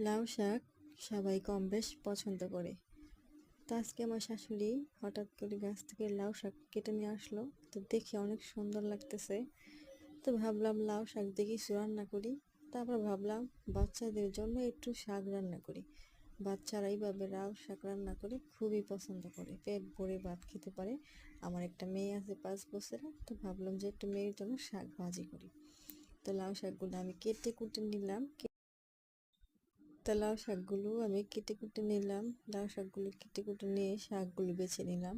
লাউ শাক সবাই কম বেশ পছন্দ করে। তো আজকে আমার শাশুড়ি হঠাৎ করে গাছ থেকে লাউ শাক কেটে নিয়ে আসলো। তো দেখে অনেক সুন্দর লাগতেছে। তো ভাবলাম লাউ শাক দিয়ে কিছু রান্না করি। তারপর ভাবলাম বাচ্চাদের জন্য একটু শাক রান্না করি। বাচ্চারা এইভাবে লাউ শাক রান্না করে খুবই পছন্দ করে, পেট ভরে ভাত খেতে পারে। আমার একটা মেয়ে আছে 5 বছরের, তো ভাবলাম যে একটু মেয়ের জন্য শাক ভাজি করি। তো লাউ শাকগুলো আমি কেটে কুটে নিলাম। তা লাউ শাকগুলো আমি কেটে কুটে নিলাম। লাউ শাকগুলো কেটে কুটে নিয়ে শাকগুলো বেছে নিলাম।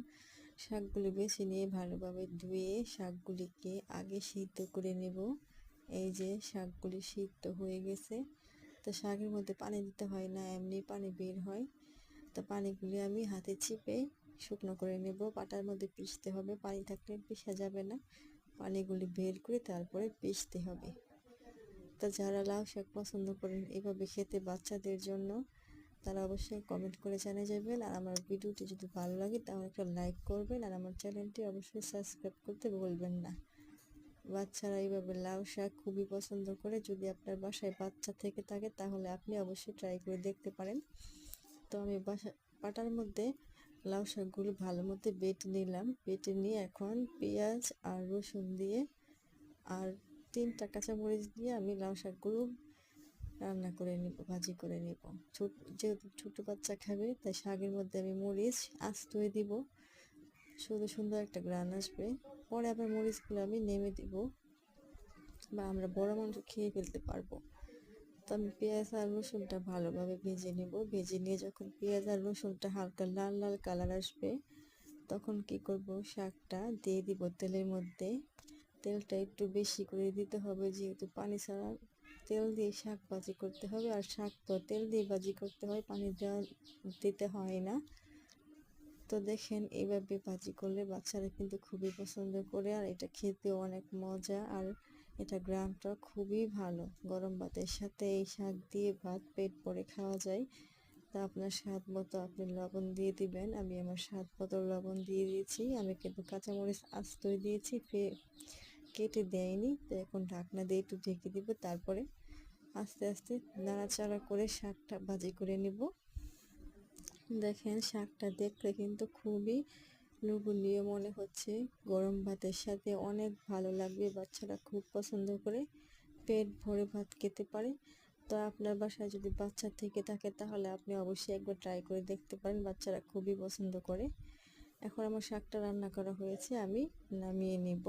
শাকগুলো বেছে নিয়ে ভালোভাবে ধুয়ে শাকগুলিকে আগে সিদ্ধ করে নেব। এই যে শাকগুলি সিদ্ধ হয়ে গেছে। তো শাকের মধ্যে পানি দিতে হয় না, এমনি পানি বের হয়। তো পানিগুলি আমি হাতে চিপে শুকনো করে নেব। পাটার মধ্যে পিষতে হবে, পানি থাকলে পিষা যাবে না। পানিগুলি বের করে তারপরে পিষতে হবে। তো যারা লাউ শাক পছন্দ করেন এভাবে খেতে বাচ্চাদের জন্য, তারা অবশ্যই কমেন্ট করে জানিয়ে যাবেন। আর আমার ভিডিওটি যদি ভালো লাগে তাহলে একটা লাইক করবেন, আর আমার চ্যানেলটি অবশ্যই সাবস্ক্রাইব করতে ভুলবেন না। বাচ্চারা এইভাবে লাউ শাক খুবই পছন্দ করে। যদি আপনার বাসায় বাচ্চা থেকে থাকে তাহলে আপনি অবশ্যই ট্রাই করে দেখতে পারেন। তো আমি পাটার মধ্যে লাউ শাকগুলো ভালো মতো বেটে নিলাম। বেটে নিয়ে এখন পেঁয়াজ আর রসুন দিয়ে আর 3টা কাঁচামরিচ দিয়ে আমি লাউ শাকগুলো রান্না করে নিব, ভাজি করে নিব। যেহেতু ছোট বাচ্চা খাবে তাই শাকের মধ্যে আমি মরিচ আস্তই দিব, শুধু সুন্দর একটা গ্রান আসবে। পরে আবার মরিচগুলো আমি নেমে দিব, বা আমরা বড় মানুষ খেয়ে ফেলতে পারবো। তো আমি পেঁয়াজ আর রসুনটা ভালোভাবে ভেজে নেব। ভেজে নিয়ে যখন পেঁয়াজ আর রসুনটা হালকা লাল লাল কালার আসবে, তখন কি করব, শাকটা দিয়ে দিব তেলের মধ্যে। তেলটা একটু বেশি করে দিতে হবে, যেহেতু পানি ছাড়া তেল দিয়ে শাক ভাজি করতে হবে। আর শাক তো তেল দিয়ে ভাজি করতে হয়, পানি দিতে হয় না। তো দেখেন এইভাবে ভাজি করলে বাচ্চারা কিন্তু খুবই পছন্দ করে, আর এটা খেতেও অনেক মজা। আর এটা গ্রামটা খুবই ভালো, গরম ভাতের সাথে এই শাক দিয়ে ভাত পেট ভরে খাওয়া যায়। তা আপনার স্বাদ মতো আপনি লবণ দিয়ে দিবেন। আমি আমার স্বাদ মতো লবণ দিয়ে দিয়েছি। আমি কিন্তু কাঁচামরিচ আস্তই দিয়েছি, কেটে দেয়নি। তো এখন ঢাকনা দিয়ে একটু ঢেকে দিব, তারপরে আস্তে আস্তে নাড়াচাড়া করে শাকটা ভাজি করে নিব। দেখেন শাকটা দেখলে কিন্তু খুবই লোভনীয় মনে হচ্ছে, গরম ভাতের সাথে অনেক ভালো লাগবে। বাচ্চারা খুব পছন্দ করে, পেট ভরে ভাত খেতে পারে। তো আপনার বাসায় যদি বাচ্চা থেকে থাকে তাহলে আপনি অবশ্যই একবার ট্রাই করে দেখতে পারেন, বাচ্চারা খুবই পছন্দ করে। এখন আমার শাকটা রান্না করা হয়েছে, আমি নামিয়ে নিব।